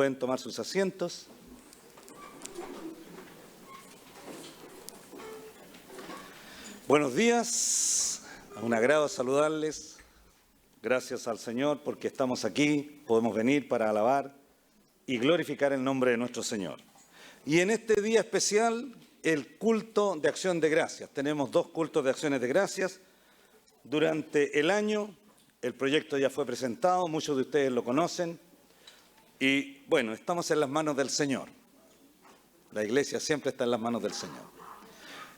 Pueden tomar sus asientos. Buenos días, un agrado saludarles. Gracias al Señor porque estamos aquí, podemos venir para alabar y glorificar el nombre de nuestro Señor. Y en este día especial, el culto de acción de gracias. Tenemos 2 cultos de acciones de gracias. Durante el año, el proyecto ya fue presentado, muchos de ustedes lo conocen. Y bueno, estamos en las manos del Señor. La iglesia siempre está en las manos del Señor.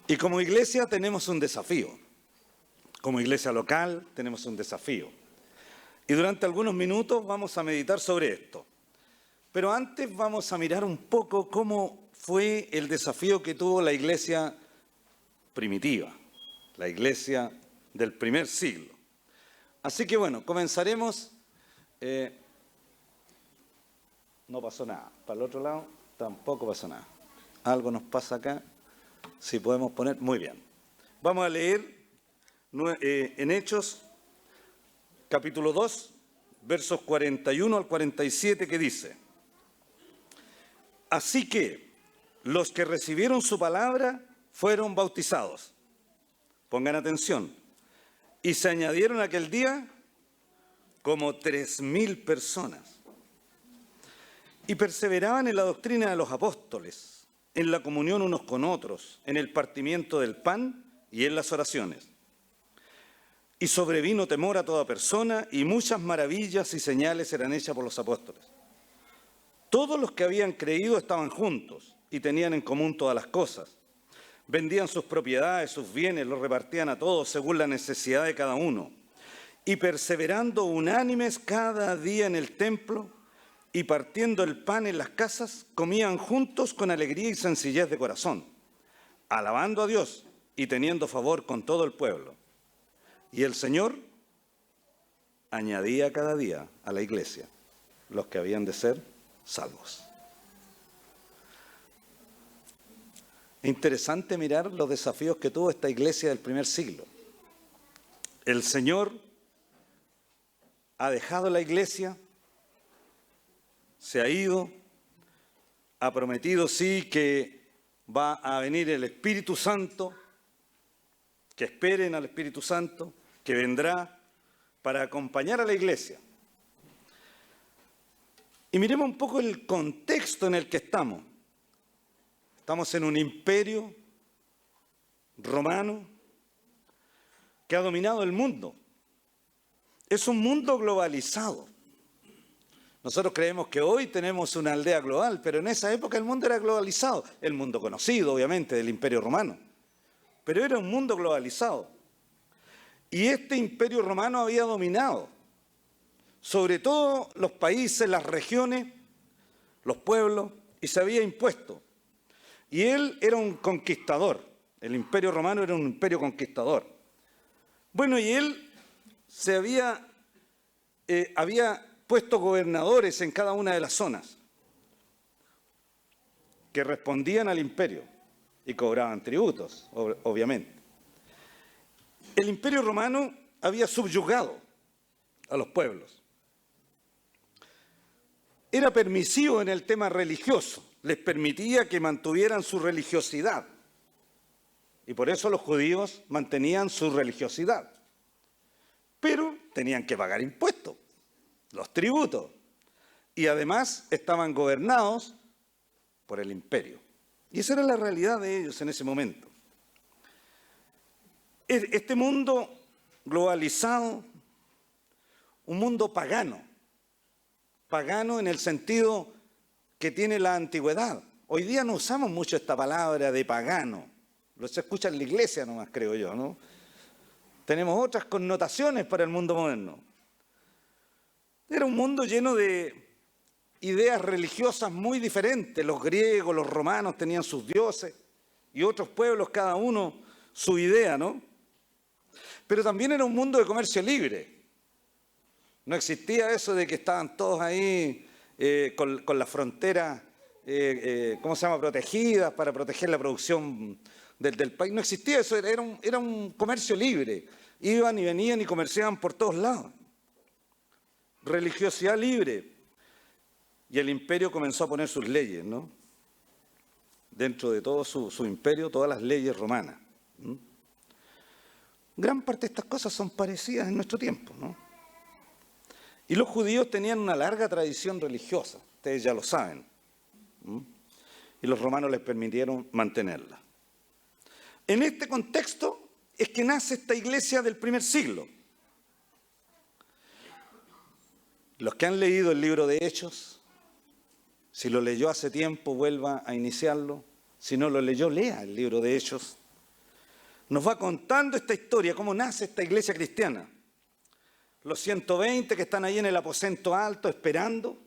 Y como iglesia tenemos un desafío. Como iglesia local tenemos un desafío. Y durante algunos minutos vamos a meditar sobre esto. Pero antes vamos a mirar un poco cómo fue el desafío que tuvo la iglesia primitiva, la iglesia del primer siglo. Así que bueno, comenzaremos. No pasó nada. Para el otro lado tampoco pasó nada. Algo nos pasa acá. Si podemos poner, muy bien. Vamos a leer en Hechos, capítulo 2, versos 41 al 47, que dice: Así que los que recibieron su palabra fueron bautizados. Pongan atención. Y se añadieron aquel día como 3.000 personas. Y perseveraban en la doctrina de los apóstoles, en la comunión unos con otros, en el partimiento del pan y en las oraciones. Y sobrevino temor a toda persona, y muchas maravillas y señales eran hechas por los apóstoles. Todos los que habían creído estaban juntos y tenían en común todas las cosas. Vendían sus propiedades, sus bienes, los repartían a todos según la necesidad de cada uno. Y perseverando unánimes cada día en el templo y partiendo el pan en las casas, comían juntos con alegría y sencillez de corazón, alabando a Dios y teniendo favor con todo el pueblo. Y el Señor añadía cada día a la iglesia los que habían de ser salvos. Interesante mirar los desafíos que tuvo esta iglesia del primer siglo. El Señor ha dejado la iglesia, se ha ido, ha prometido sí que va a venir el Espíritu Santo, que esperen al Espíritu Santo, que vendrá para acompañar a la iglesia. Y miremos un poco el contexto en el que estamos. Estamos en un imperio romano que ha dominado el mundo. Es un mundo globalizado. Nosotros creemos que hoy tenemos una aldea global, pero en esa época el mundo era globalizado. El mundo conocido, obviamente, del Imperio Romano. Pero era un mundo globalizado. Y este Imperio Romano había dominado sobre todo los países, las regiones, los pueblos, y se había impuesto. Y él era un conquistador. El Imperio Romano era un imperio conquistador. Bueno, y él había puesto gobernadores en cada una de las zonas que respondían al imperio y cobraban tributos, obviamente. El Imperio Romano había subyugado a los pueblos. Era permisivo en el tema religioso, les permitía que mantuvieran su religiosidad. Y por eso los judíos mantenían su religiosidad. Pero tenían que pagar impuestos, los tributos. Y además estaban gobernados por el imperio. Y esa era la realidad de ellos en ese momento. Este mundo globalizado, un mundo pagano. Pagano en el sentido que tiene la antigüedad. Hoy día no usamos mucho esta palabra de pagano. Lo se escucha en la iglesia nomás, creo yo, ¿no? Tenemos otras connotaciones para el mundo moderno. Era un mundo lleno de ideas religiosas muy diferentes. Los griegos, los romanos tenían sus dioses y otros pueblos, cada uno su idea, ¿no? Pero también era un mundo de comercio libre. No existía eso de que estaban todos ahí con la frontera, ¿cómo se llama?, protegidas para proteger la producción del país. No existía eso, era un comercio libre. Iban y venían y comerciaban por todos lados. Religiosidad libre. y el imperio comenzó a poner sus leyes, ¿no? Dentro de todo su imperio, todas las leyes romanas. Gran parte de estas cosas son parecidas en nuestro tiempo, ¿no? Y los judíos tenían una larga tradición religiosa, ustedes ya lo saben, y los romanos les permitieron mantenerla. En este contexto es que nace esta iglesia del primer siglo. Los que han leído el libro de Hechos, si lo leyó hace tiempo, vuelva a iniciarlo. Si no lo leyó, lea el libro de Hechos. Nos va contando esta historia, cómo nace esta iglesia cristiana. Los 120 que están ahí en el aposento alto esperando,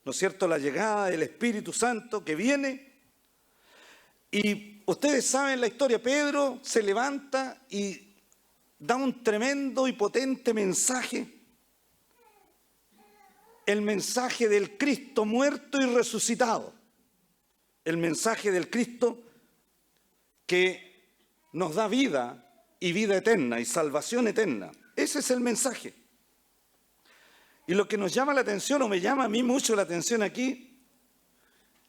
¿no es cierto?, la llegada del Espíritu Santo que viene. Y ustedes saben la historia, Pedro se levanta y da un tremendo y potente mensaje. El mensaje del Cristo muerto y resucitado. El mensaje del Cristo que nos da vida y vida eterna y salvación eterna. Ese es el mensaje. Y lo que nos llama la atención, o me llama a mí mucho la atención aquí,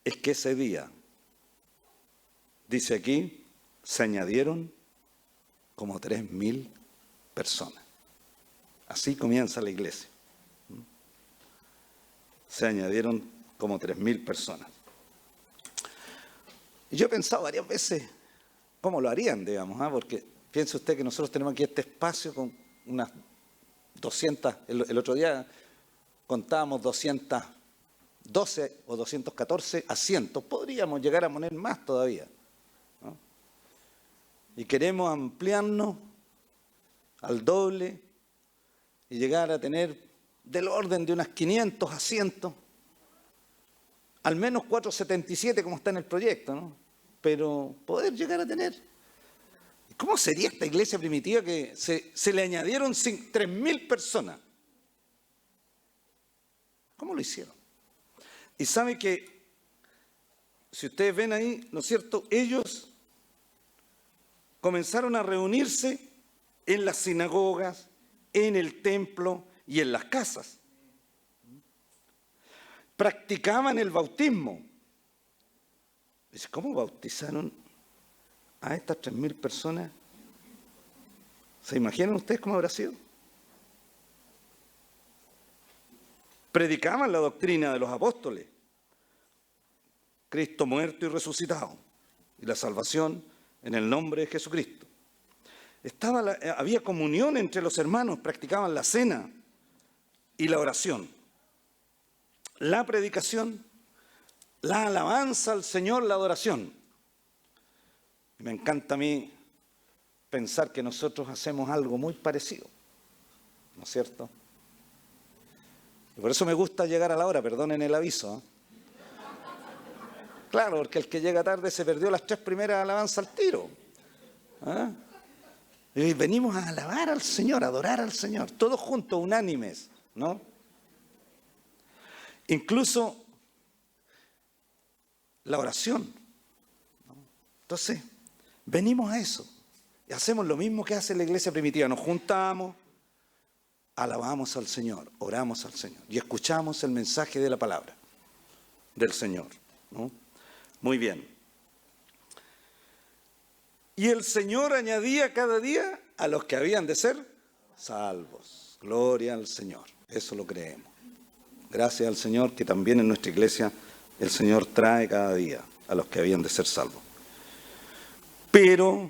es que ese día, dice aquí, se añadieron como 3.000 personas. Así comienza la iglesia. Se añadieron como 3.000 personas. Y yo he pensado varias veces cómo lo harían, digamos, porque piense usted que nosotros tenemos aquí este espacio con unas 200, el otro día contábamos 212 o 214 asientos, podríamos llegar a poner más todavía, ¿no? Y queremos ampliarnos al doble y llegar a tener del orden de unas 500 asientos, al menos 477 como está en el proyecto, ¿no? Pero poder llegar a tener. ¿Cómo sería esta iglesia primitiva que se le añadieron 3.000 personas? ¿Cómo lo hicieron? Y sabe que, si ustedes ven ahí, ¿no es cierto?, ellos comenzaron a reunirse en las sinagogas, en el templo y en las casas. Practicaban el bautismo. Dice, ¿cómo bautizaron a estas 3.000 personas? ¿Se imaginan ustedes cómo habrá sido? Predicaban la doctrina de los apóstoles. Cristo muerto y resucitado. Y la salvación en el nombre de Jesucristo. Había comunión entre los hermanos, practicaban la cena y la oración. La predicación, la alabanza al Señor, la adoración. Me encanta a mí pensar que nosotros hacemos algo muy parecido, ¿no es cierto? Y por eso me gusta llegar a la hora, perdonen el aviso, ¿eh? Claro, porque el que llega tarde se perdió las 3 primeras alabanzas al tiro, ¿eh? Y venimos a alabar al Señor, a adorar al Señor, todos juntos, unánimes, ¿no? Incluso la oración, ¿no? Entonces, venimos a eso y hacemos lo mismo que hace la iglesia primitiva. Nos juntamos, alabamos al Señor, oramos al Señor y escuchamos el mensaje de la palabra del Señor, ¿no? Muy bien. Y el Señor añadía cada día a los que habían de ser salvos. Gloria al Señor. Eso lo creemos. Gracias al Señor que también en nuestra iglesia el Señor trae cada día a los que habían de ser salvos. Pero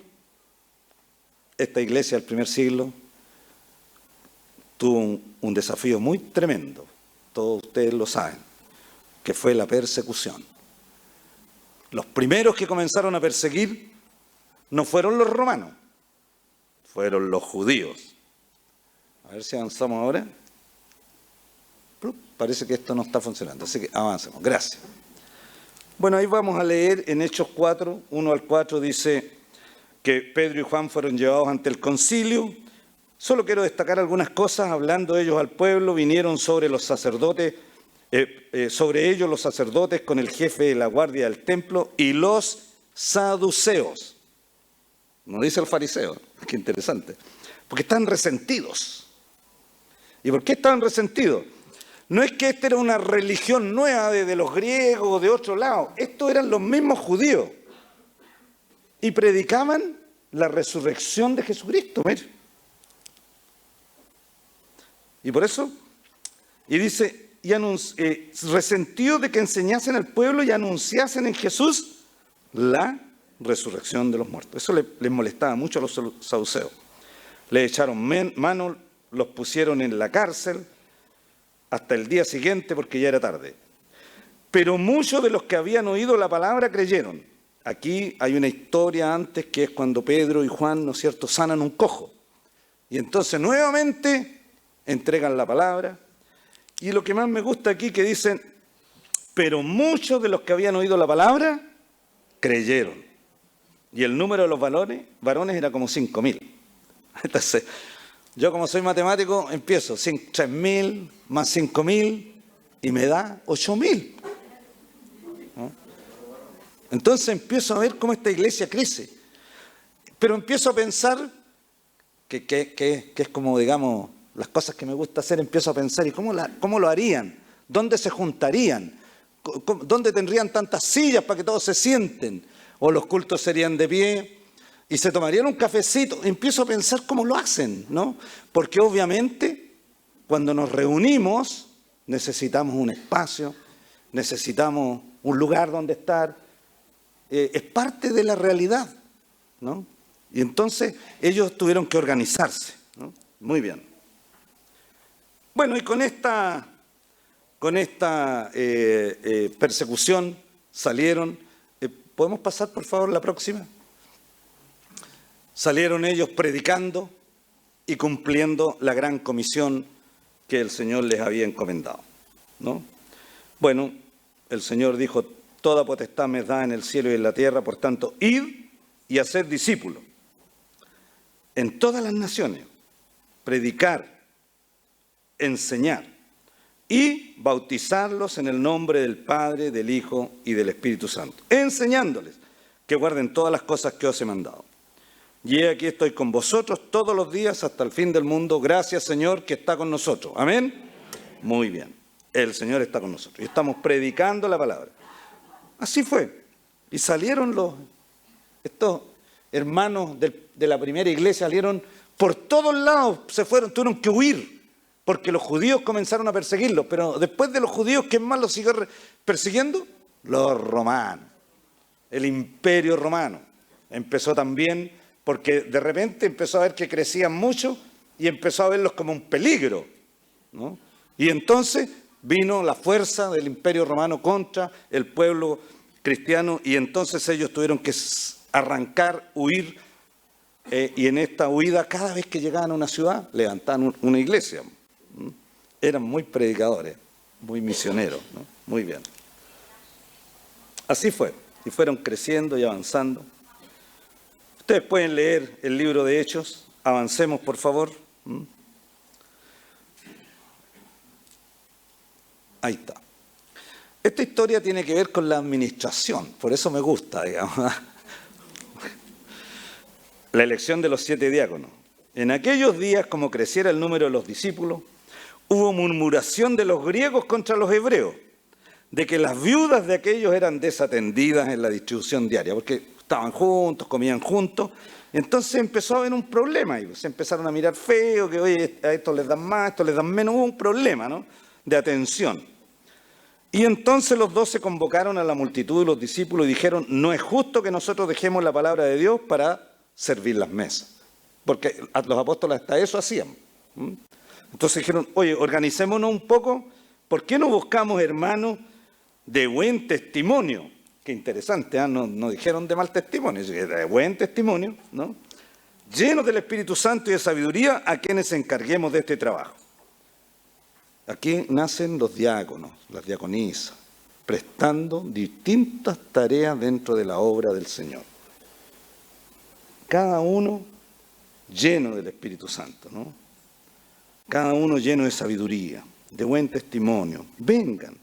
esta iglesia del primer siglo tuvo un desafío muy tremendo, todos ustedes lo saben, que fue la persecución. Los primeros que comenzaron a perseguir no fueron los romanos, fueron los judíos. A ver si avanzamos ahora. Parece que esto no está funcionando, así que avancemos. Gracias. Bueno, ahí vamos a leer en Hechos 4, 1 al 4, dice que Pedro y Juan fueron llevados ante el concilio. Solo quiero destacar algunas cosas. Hablando ellos al pueblo, vinieron sobre los sacerdotes, sobre ellos los sacerdotes con el jefe de la guardia del templo y los saduceos. No dice el fariseo, qué interesante. Porque están resentidos. ¿Y por qué estaban resentidos? no es que esta era una religión nueva de los griegos o de otro lado. Estos eran los mismos judíos. Y predicaban la resurrección de Jesucristo. Mire. Y por eso, y dice, resentido de que enseñasen al pueblo y anunciasen en Jesús la resurrección de los muertos. Eso les molestaba mucho a los saduceos. Le echaron mano, los pusieron en la cárcel hasta el día siguiente porque ya era tarde. Pero muchos de los que habían oído la palabra creyeron. Aquí hay una historia antes que es cuando Pedro y Juan, ¿no es cierto?, sanan un cojo. Y entonces nuevamente entregan la palabra. Y lo que más me gusta aquí que dicen, pero muchos de los que habían oído la palabra creyeron. Y el número de los varones era como 5.000. Entonces, yo como soy matemático, empiezo 3.000 más 5.000 y me da 8.000. ¿No? Entonces empiezo a ver cómo esta iglesia crece. Pero empiezo a pensar que es como, digamos, las cosas que me gusta hacer, empiezo a pensar, ¿y cómo lo harían? ¿Dónde se juntarían? ¿Dónde tendrían tantas sillas para que todos se sienten? ¿O los cultos serían de pie? ¿Y se tomarían un cafecito? Empiezo a pensar cómo lo hacen, ¿no? Porque obviamente cuando nos reunimos necesitamos un espacio, necesitamos un lugar donde estar. Es parte de la realidad, ¿no? Y entonces ellos tuvieron que organizarse, ¿no? Muy bien. Bueno, y con esta persecución salieron. ¿Podemos pasar, por favor, la próxima? Salieron ellos predicando y cumpliendo la gran comisión que el Señor les había encomendado, ¿no? Bueno, el Señor dijo, toda potestad me da en el cielo y en la tierra, por tanto, id y haced discípulos en todas las naciones, predicar, enseñar y bautizarlos en el nombre del Padre, del Hijo y del Espíritu Santo, enseñándoles que guarden todas las cosas que os he mandado. Y he aquí estoy con vosotros todos los días hasta el fin del mundo. Gracias, Señor, que está con nosotros. Amén. Muy bien. El Señor está con nosotros. Y estamos predicando la palabra. Así fue. Y salieron estos hermanos de la primera iglesia, salieron por todos lados, tuvieron que huir, porque los judíos comenzaron a perseguirlos. Pero después de los judíos, ¿quién más los siguió persiguiendo? Los romanos. El imperio romano empezó también, porque de repente empezó a ver que crecían mucho y empezó a verlos como un peligro, ¿no? Y entonces vino la fuerza del imperio romano contra el pueblo cristiano y entonces ellos tuvieron que arrancar, huir, y en esta huida cada vez que llegaban a una ciudad levantaban una iglesia. Eran muy predicadores, muy misioneros, ¿no? Muy bien. Así fue, y fueron creciendo y avanzando. Ustedes pueden leer el libro de Hechos. Avancemos, por favor. Ahí está. Esta historia tiene que ver con la administración, por eso me gusta, digamos. La elección de los 7 diáconos. En aquellos días, como creciera el número de los discípulos, hubo murmuración de los griegos contra los hebreos, de que las viudas de aquellos eran desatendidas en la distribución diaria, porque estaban juntos, comían juntos. Entonces empezó a haber un problema y se empezaron a mirar feo, que oye, a estos les dan más, a estos les dan menos. Hubo un problema, ¿no?, de atención. Y entonces los 12 convocaron a la multitud de los discípulos y dijeron, no es justo que nosotros dejemos la palabra de Dios para servir las mesas. Porque los apóstoles hasta eso hacían. Entonces dijeron, oye, organicémonos un poco. ¿Por qué no buscamos hermanos de buen testimonio? Qué interesante, ¿eh? No dijeron de mal testimonio, de buen testimonio, ¿no? Llenos del Espíritu Santo y de sabiduría, a quienes encarguemos de este trabajo. Aquí nacen los diáconos, las diaconisas, prestando distintas tareas dentro de la obra del Señor. Cada uno lleno del Espíritu Santo, ¿no? Cada uno lleno de sabiduría, de buen testimonio. Vengan.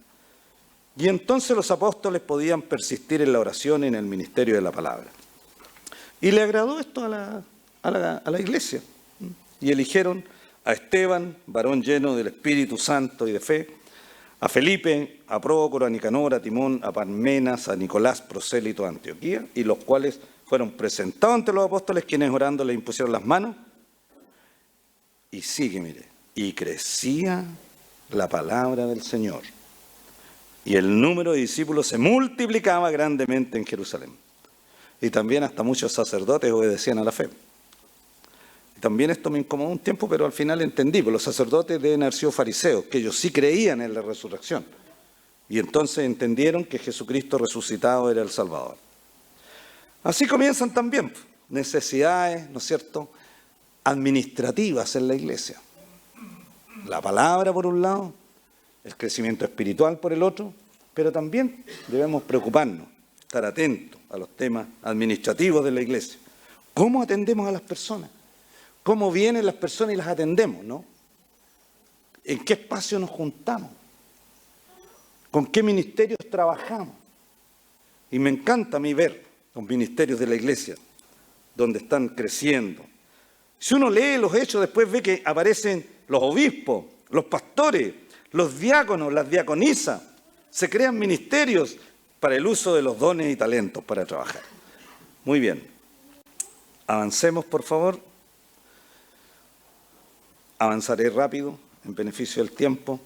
Y entonces los apóstoles podían persistir en la oración y en el ministerio de la palabra. Y le agradó esto a la iglesia. Y eligieron a Esteban, varón lleno del Espíritu Santo y de fe, a Felipe, a Prócoro, a Nicanor, a Timón, a Parmenas, a Nicolás, prosélito de Antioquía, y los cuales fueron presentados ante los apóstoles, quienes orando le impusieron las manos. Y sigue, mire, y crecía la palabra del Señor, y el número de discípulos se multiplicaba grandemente en Jerusalén. Y también hasta muchos sacerdotes obedecían a la fe. Y también esto me incomodó un tiempo, pero al final entendí, porque los sacerdotes deben haber sido fariseos, que ellos sí creían en la resurrección. Y entonces entendieron que Jesucristo resucitado era el Salvador. Así comienzan también necesidades, ¿no es cierto?, administrativas en la iglesia. La palabra por un lado, el crecimiento espiritual por el otro, pero también debemos preocuparnos, estar atentos a los temas administrativos de la iglesia. ¿Cómo atendemos a las personas? ¿Cómo vienen las personas y las atendemos, no? ¿En qué espacio nos juntamos? ¿Con qué ministerios trabajamos? Y me encanta a mí ver los ministerios de la iglesia, donde están creciendo. Si uno lee los hechos, después ve que aparecen los obispos, los pastores, los diáconos, las diaconisas. Se crean ministerios para el uso de los dones y talentos para trabajar. Muy bien. Avancemos, por favor. Avanzaré rápido, en beneficio del tiempo.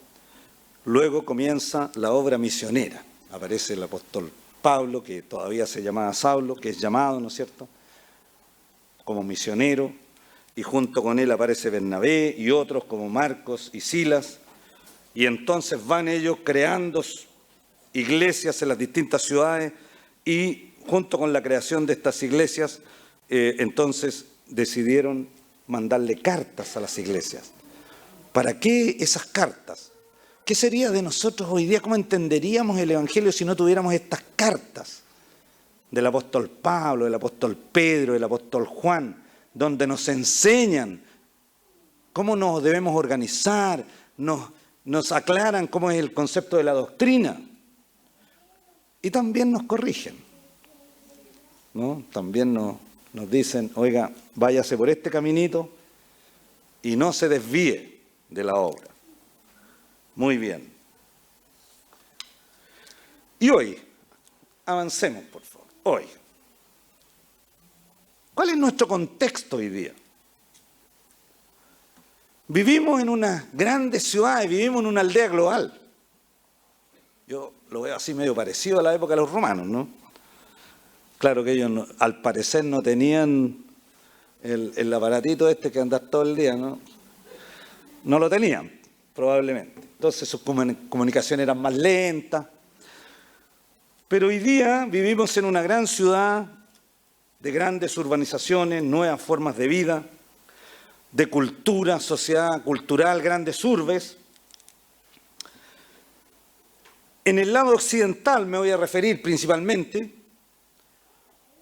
Luego comienza la obra misionera. Aparece el apóstol Pablo, que todavía se llamaba Saulo, que es llamado, ¿no es cierto?, como misionero. Y junto con él aparece Bernabé y otros como Marcos y Silas. Y entonces van ellos creando iglesias en las distintas ciudades y junto con la creación de estas iglesias, entonces decidieron mandarle cartas a las iglesias. ¿Para qué esas cartas? ¿Qué sería de nosotros hoy día? ¿Cómo entenderíamos el Evangelio si no tuviéramos estas cartas del apóstol Pablo, del apóstol Pedro, del apóstol Juan, donde nos enseñan cómo nos debemos organizar, nos aclaran cómo es el concepto de la doctrina y también nos corrigen, ¿no? También nos dicen, oiga, váyase por este caminito y no se desvíe de la obra. Muy bien. Y hoy, avancemos por favor, hoy. ¿Cuál es nuestro contexto hoy día? Vivimos en una grande ciudad y vivimos en una aldea global. Yo lo veo así medio parecido a la época de los romanos, ¿no? Claro que ellos, no, al parecer, no tenían el aparatito este que andar todo el día, ¿no? No lo tenían, probablemente. Entonces sus comunicaciones eran más lentas. Pero hoy día vivimos en una gran ciudad de grandes urbanizaciones, nuevas formas de vida, de cultura, sociedad cultural, grandes urbes. En el lado occidental me voy a referir principalmente.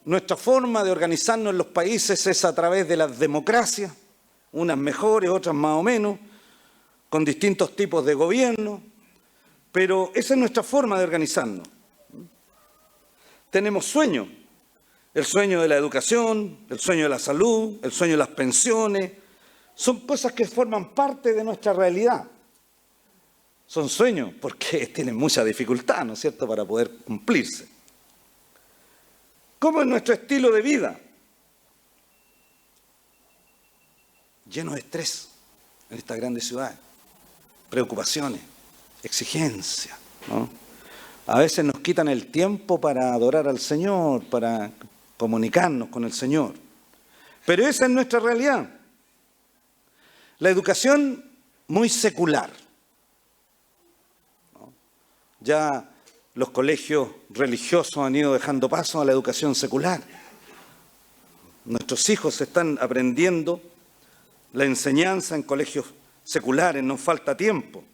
Nuestra forma de organizarnos en los países es a través de las democracias, unas mejores, otras más o menos, con distintos tipos de gobierno, pero esa es nuestra forma de organizarnos. Tenemos sueños, el sueño de la educación, el sueño de la salud, el sueño de las pensiones, son cosas que forman parte de nuestra realidad. Son sueños porque tienen mucha dificultad, ¿no es cierto?, para poder cumplirse. ¿Cómo es nuestro estilo de vida? Lleno de estrés en estas grandes ciudades, preocupaciones, exigencias, ¿no? A veces nos quitan el tiempo para adorar al Señor, para comunicarnos con el Señor. Pero esa es nuestra realidad. La educación muy secular, ¿no? Ya los colegios religiosos han ido dejando paso a la educación secular. Nuestros hijos están aprendiendo la enseñanza en colegios seculares, nos falta tiempo.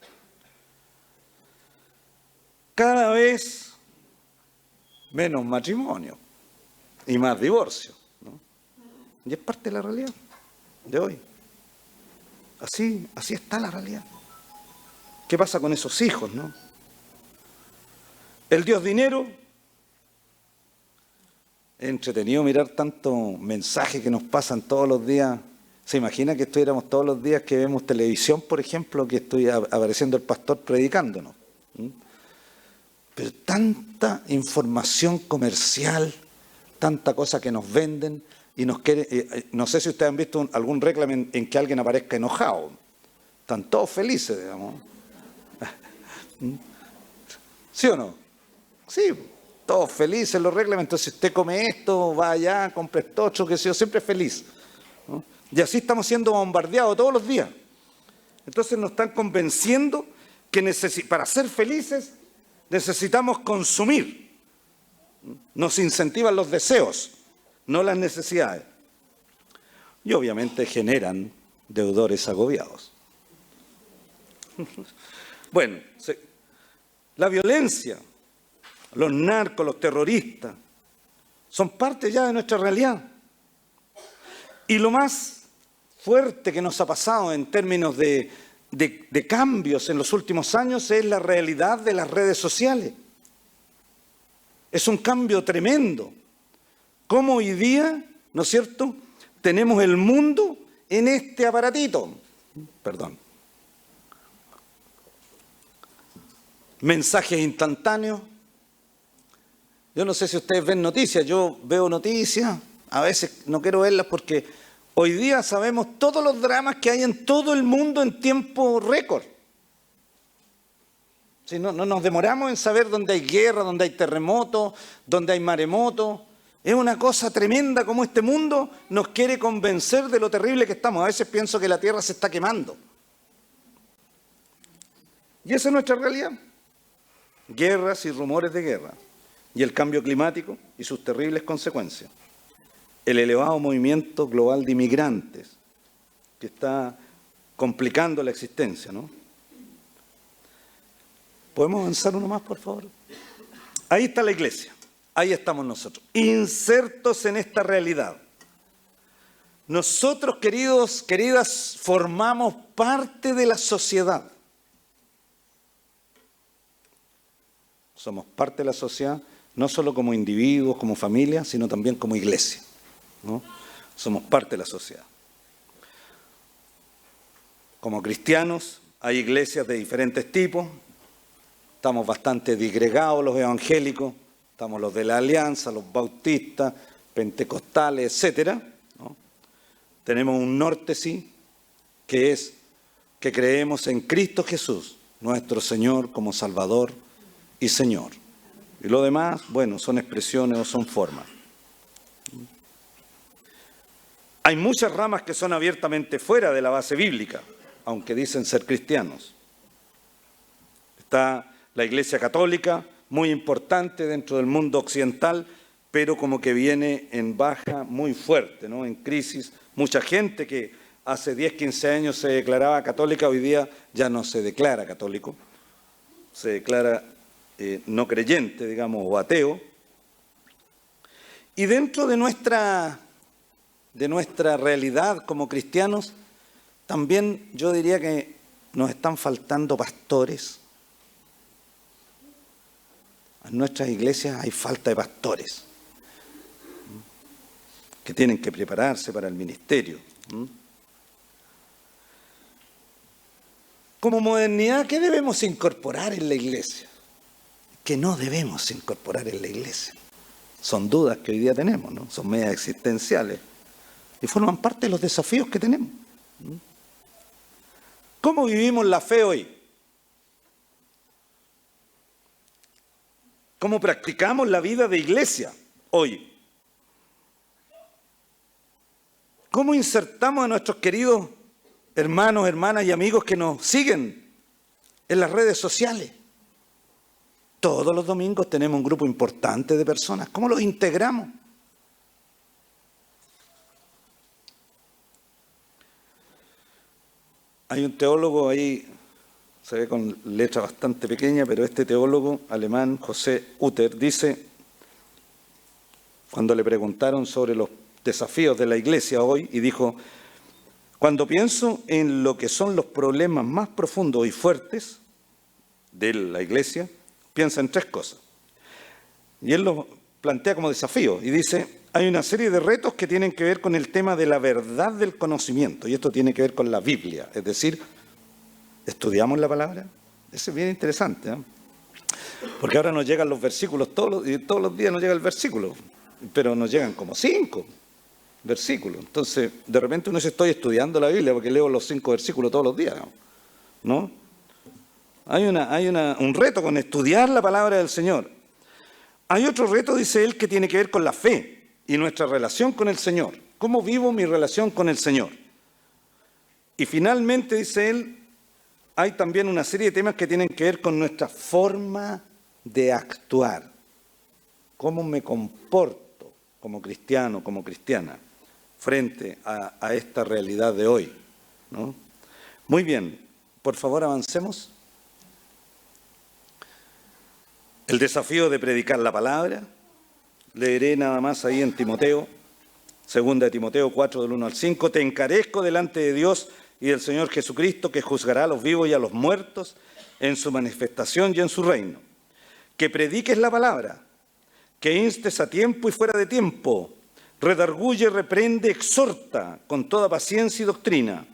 Cada vez menos matrimonio y más divorcio, ¿no? Y es parte de la realidad de hoy. Así está la realidad. ¿Qué pasa con esos hijos, no? El Dios dinero. Es entretenido mirar tantos mensajes que nos pasan todos los días. ¿Se imagina que estuviéramos todos los días que vemos televisión, por ejemplo, que estoy apareciendo el pastor predicándonos? Pero tanta información comercial, tanta cosa que nos venden y nos quiere. No sé si ustedes han visto algún réclame en que alguien aparezca enojado. Están todos felices, digamos. ¿Sí o no? Sí, todos felices los réclames. Entonces, si usted come esto, va allá, compra esto, otro, que sé yo, siempre feliz, ¿no? Y así estamos siendo bombardeados todos los días. Entonces nos están convenciendo que para ser felices necesitamos consumir. Nos incentivan los deseos, no las necesidades. Y obviamente generan deudores agobiados. Bueno, la violencia, los narcos, los terroristas, son parte ya de nuestra realidad. Y lo más fuerte que nos ha pasado en términos de cambios en los últimos años es la realidad de las redes sociales. Es un cambio tremendo. Cómo hoy día, ¿no es cierto?, tenemos el mundo en este aparatito. Perdón. Mensajes instantáneos. Yo no sé si ustedes ven noticias, yo veo noticias, a veces no quiero verlas porque hoy día sabemos todos los dramas que hay en todo el mundo en tiempo récord. Si no nos demoramos en saber dónde hay guerra, dónde hay terremotos, dónde hay maremotos. Es una cosa tremenda como este mundo nos quiere convencer de lo terrible que estamos. A veces pienso que la tierra se está quemando. Y esa es nuestra realidad. Guerras y rumores de guerra. Y el cambio climático y sus terribles consecuencias. El elevado movimiento global de inmigrantes que está complicando la existencia, ¿no? ¿Podemos avanzar uno más, por favor? Ahí está la iglesia, ahí estamos nosotros, insertos en esta realidad. Nosotros, queridos, queridas, formamos parte de la sociedad. Somos parte de la sociedad, no solo como individuos, como familia, sino también como iglesia, ¿no? Somos parte de la sociedad. Como cristianos, hay iglesias de diferentes tipos. Estamos bastante disgregados los evangélicos, estamos los de la Alianza, los bautistas, pentecostales, etcétera, ¿no? Tenemos un norte, sí, que es que creemos en Cristo Jesús, nuestro Señor como Salvador y Señor. Y lo demás, bueno, son expresiones o son formas. Hay muchas ramas que son abiertamente fuera de la base bíblica, aunque dicen ser cristianos. Está la Iglesia Católica, muy importante dentro del mundo occidental, pero como que viene en baja muy fuerte, ¿no? En crisis. Mucha gente que hace 10, 15 años se declaraba católica, hoy día ya no se declara católico, se declara no creyente, digamos, o ateo. Y dentro de nuestra realidad como cristianos, también yo diría que nos están faltando pastores. En nuestras iglesias hay falta de pastores que tienen que prepararse para el ministerio. Como modernidad, ¿qué debemos incorporar en la iglesia? ¿Qué no debemos incorporar en la iglesia? Son dudas que hoy día tenemos, ¿no? Son medias existenciales y forman parte de los desafíos que tenemos. ¿Cómo vivimos la fe hoy? ¿Cómo practicamos la vida de iglesia hoy? ¿Cómo insertamos a nuestros queridos hermanos, hermanas y amigos que nos siguen en las redes sociales? Todos los domingos tenemos un grupo importante de personas. ¿Cómo los integramos? Hay un teólogo ahí, se ve con letra bastante pequeña, pero este teólogo alemán, José Uter, dice, cuando le preguntaron sobre los desafíos de la iglesia hoy, y dijo, cuando pienso en lo que son los problemas más profundos y fuertes de la iglesia, piensa en tres cosas. Y él lo plantea como desafío y dice, hay una serie de retos que tienen que ver con el tema de la verdad del conocimiento, y esto tiene que ver con la Biblia, es decir, ¿estudiamos la palabra? Eso es bien interesante, ¿eh? Porque ahora nos llegan los versículos, y todos los días nos llega el versículo, pero nos llegan como 5 versículos. Entonces, de repente uno dice, estoy estudiando la Biblia porque leo los 5 versículos todos los días, ¿no? Hay un reto con estudiar la palabra del Señor. Hay otro reto, dice él, que tiene que ver con la fe y nuestra relación con el Señor. ¿Cómo vivo mi relación con el Señor? Y finalmente, dice él, hay también una serie de temas que tienen que ver con nuestra forma de actuar. ¿Cómo me comporto como cristiano, como cristiana, frente a esta realidad de hoy, ¿no? Muy bien, por favor avancemos. El desafío de predicar la palabra. Leeré nada más ahí en Timoteo, 2 Timoteo 4, del 1 al 5. Te encarezco delante de Dios y del Señor Jesucristo, que juzgará a los vivos y a los muertos en su manifestación y en su reino. Que prediques la palabra, que instes a tiempo y fuera de tiempo, redarguye, reprende, exhorta con toda paciencia y doctrina.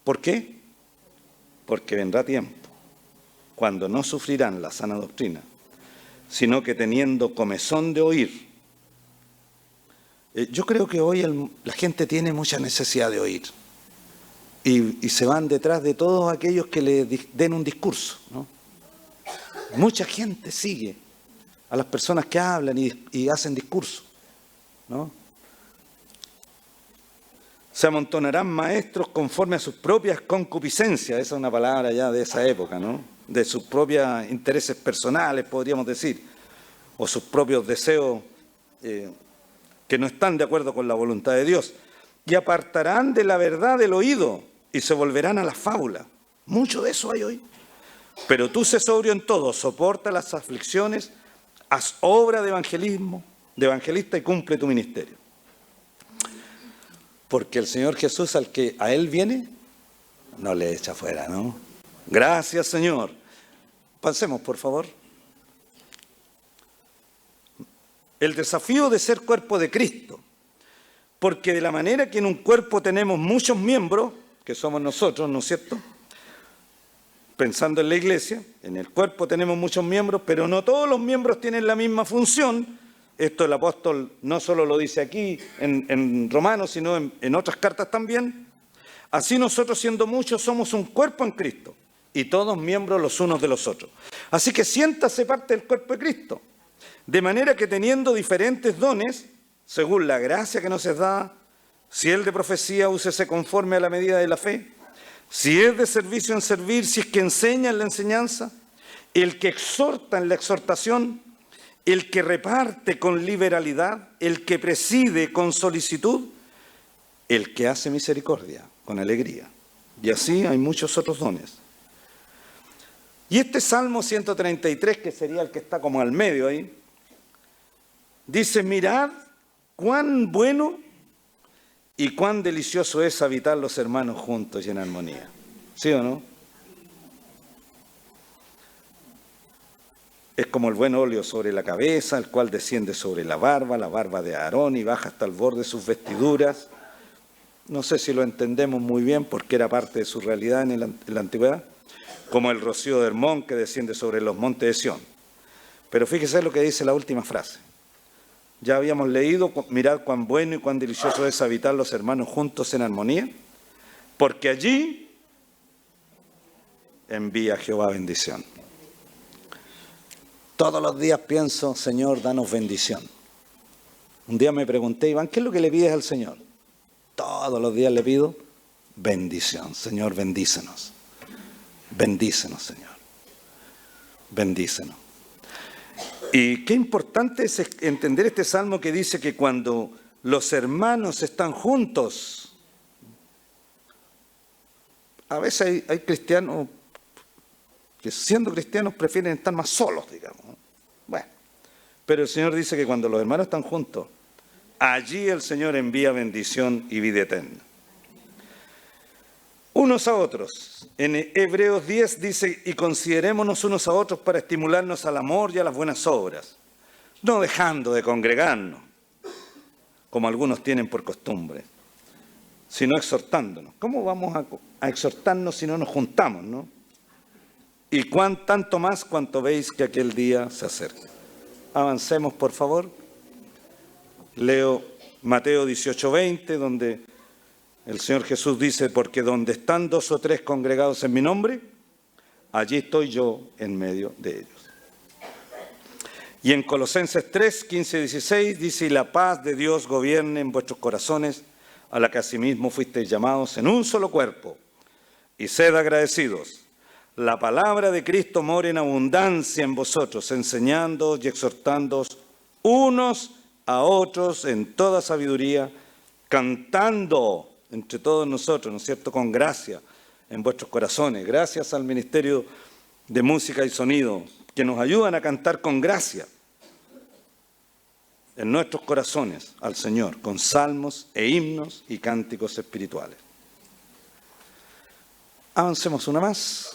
¿Por qué? Porque vendrá tiempo cuando no sufrirán la sana doctrina, sino que teniendo comezón de oír. Yo creo que hoy la gente tiene mucha necesidad de oír y se van detrás de todos aquellos que le den un discurso, ¿no? Mucha gente sigue a las personas que hablan y hacen discursos, ¿no? Se amontonarán maestros conforme a sus propias concupiscencias, esa es una palabra ya de esa época, ¿no? De sus propios intereses personales, podríamos decir, o sus propios deseos que no están de acuerdo con la voluntad de Dios. Y apartarán de la verdad del oído y se volverán a la fábula. Mucho de eso hay hoy. Pero tú sé sobrio en todo, soporta las aflicciones, haz obra de evangelista y cumple tu ministerio. Porque el Señor Jesús, al que a Él viene, no le echa fuera, ¿no? Gracias, Señor. Pasemos, por favor. El desafío de ser cuerpo de Cristo. Porque de la manera que en un cuerpo tenemos muchos miembros, que somos nosotros, ¿no es cierto? Pensando en la iglesia, en el cuerpo tenemos muchos miembros, pero no todos los miembros tienen la misma función. Esto el apóstol no solo lo dice aquí en Romanos, sino en otras cartas también. Así nosotros, siendo muchos, somos un cuerpo en Cristo y todos miembros los unos de los otros. Así que siéntase parte del cuerpo de Cristo. De manera que teniendo diferentes dones, según la gracia que nos es dada, si es de profecía, úsese conforme a la medida de la fe. Si es de servicio, en servir. Si es que enseña, en la enseñanza. El que exhorta, en la exhortación. El que reparte con liberalidad. El que preside con solicitud. El que hace misericordia con alegría. Y así hay muchos otros dones. Y este Salmo 133, que sería el que está como al medio ahí, dice: mirad cuán bueno y cuán delicioso es habitar los hermanos juntos y en armonía. ¿Sí o no? Es como el buen óleo sobre la cabeza, el cual desciende sobre la barba de Aarón, y baja hasta el borde de sus vestiduras. No sé si lo entendemos muy bien porque era parte de su realidad en la antigüedad. Como el rocío de Hermón que desciende sobre los montes de Sión. Pero fíjese lo que dice la última frase. Ya habíamos leído: mirad cuán bueno y cuán delicioso es habitar los hermanos juntos en armonía, porque allí envía Jehová bendición. Todos los días pienso: Señor, danos bendición. Un día me pregunté: Iván, ¿qué es lo que le pides al Señor? Todos los días le pido bendición. Señor, bendícenos. Bendícenos, Señor. Bendícenos. Y qué importante es entender este salmo que dice que cuando los hermanos están juntos, a veces hay cristianos que siendo cristianos prefieren estar más solos, digamos. Bueno, pero el Señor dice que cuando los hermanos están juntos, allí el Señor envía bendición y vida eterna. Unos a otros. En Hebreos 10 dice: y considerémonos unos a otros para estimularnos al amor y a las buenas obras, no dejando de congregarnos, como algunos tienen por costumbre, sino exhortándonos. ¿Cómo vamos a exhortarnos si no nos juntamos, no? y tanto más cuanto veis que aquel día se acerca. Avancemos, por favor. Leo Mateo 18:20, donde el Señor Jesús dice, porque donde están 2 o 3 congregados en mi nombre, allí estoy yo en medio de ellos. Y en Colosenses 3, 15 y 16 dice, y la paz de Dios gobierne en vuestros corazones, a la que asimismo fuisteis llamados en un solo cuerpo, y sed agradecidos. La palabra de Cristo mora en abundancia en vosotros, enseñándoos y exhortándoos unos a otros en toda sabiduría, cantando entre todos nosotros, ¿no es cierto?, con gracia en vuestros corazones, gracias al Ministerio de Música y Sonido, que nos ayudan a cantar con gracia en nuestros corazones al Señor, con salmos e himnos y cánticos espirituales. Avancemos una más.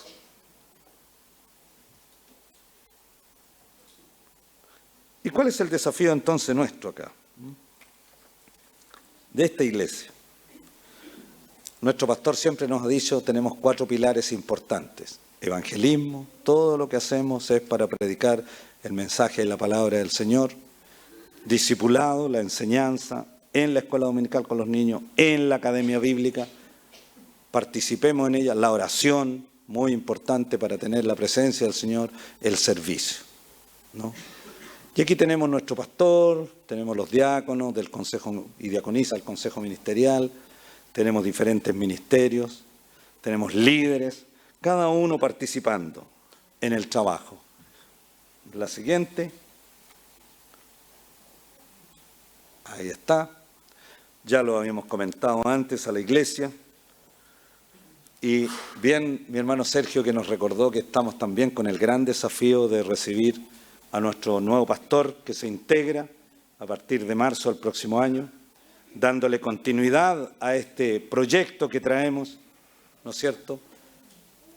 ¿Y cuál es el desafío entonces nuestro acá? De esta iglesia. Nuestro pastor siempre nos ha dicho, tenemos 4 pilares importantes. Evangelismo, todo lo que hacemos es para predicar el mensaje de la palabra del Señor. Discipulado, la enseñanza, en la escuela dominical con los niños, en la academia bíblica. Participemos en ella. La oración, muy importante para tener la presencia del Señor. El servicio, ¿no? Y aquí tenemos nuestro pastor, tenemos los diáconos del consejo y diaconisa del consejo ministerial, tenemos diferentes ministerios, tenemos líderes, cada uno participando en el trabajo. La siguiente. Ahí está. Ya lo habíamos comentado antes a la iglesia. Y bien, mi hermano Sergio que nos recordó que estamos también con el gran desafío de recibir a nuestro nuevo pastor que se integra a partir de marzo del próximo año, dándole continuidad a este proyecto que traemos, ¿no es cierto?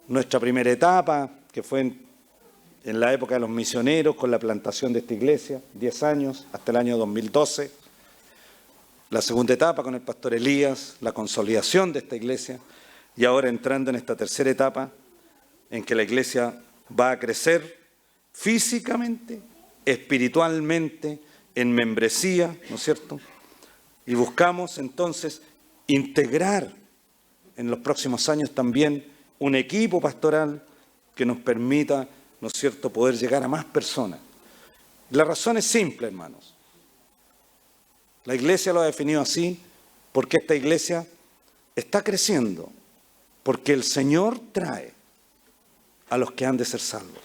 Nuestra primera etapa, que fue en la época de los misioneros, con la plantación de esta iglesia, 10 años, hasta el año 2012. La segunda etapa con el pastor Elías, la consolidación de esta iglesia, y ahora entrando en esta tercera etapa, en que la iglesia va a crecer físicamente, espiritualmente, en membresía, ¿no es cierto? Y buscamos entonces integrar en los próximos años también un equipo pastoral que nos permita, ¿no es cierto?, poder llegar a más personas. La razón es simple, hermanos. La iglesia lo ha definido así porque esta iglesia está creciendo, porque el Señor trae a los que han de ser salvos.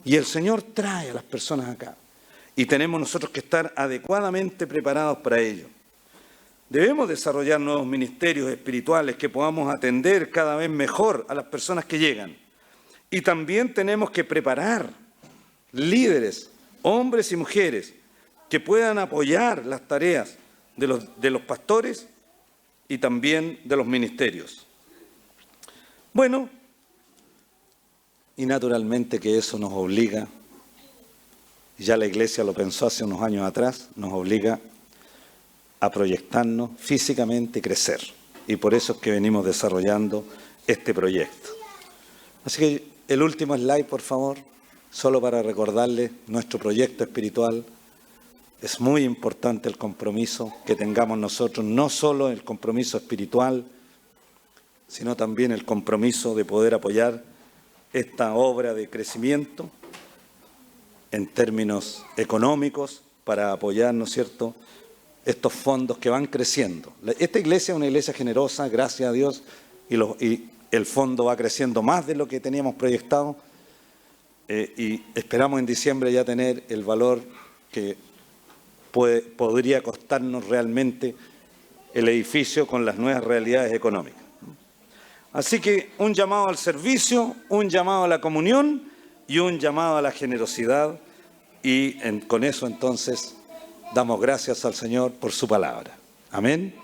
Y el Señor trae a las personas acá. Y tenemos nosotros que estar adecuadamente preparados para ello. Debemos desarrollar nuevos ministerios espirituales que podamos atender cada vez mejor a las personas que llegan. Y también tenemos que preparar líderes, hombres y mujeres, que puedan apoyar las tareas de los pastores y también de los ministerios. Bueno, y naturalmente que eso nos obliga, ya la iglesia lo pensó hace unos años atrás, nos obliga a proyectarnos físicamente y crecer. Y por eso es que venimos desarrollando este proyecto. Así que el último slide, por favor, solo para recordarles nuestro proyecto espiritual. Es muy importante el compromiso que tengamos nosotros, no solo el compromiso espiritual, sino también el compromiso de poder apoyar esta obra de crecimiento en términos económicos para apoyar, ¿no es cierto?, estos fondos que van creciendo. Esta iglesia es una iglesia generosa, gracias a Dios, y el fondo va creciendo más de lo que teníamos proyectado y esperamos en diciembre ya tener el valor que podría costarnos realmente el edificio con las nuevas realidades económicas. Así que un llamado al servicio, un llamado a la comunión y un llamado a la generosidad. Y con eso entonces damos gracias al Señor por su palabra. Amén.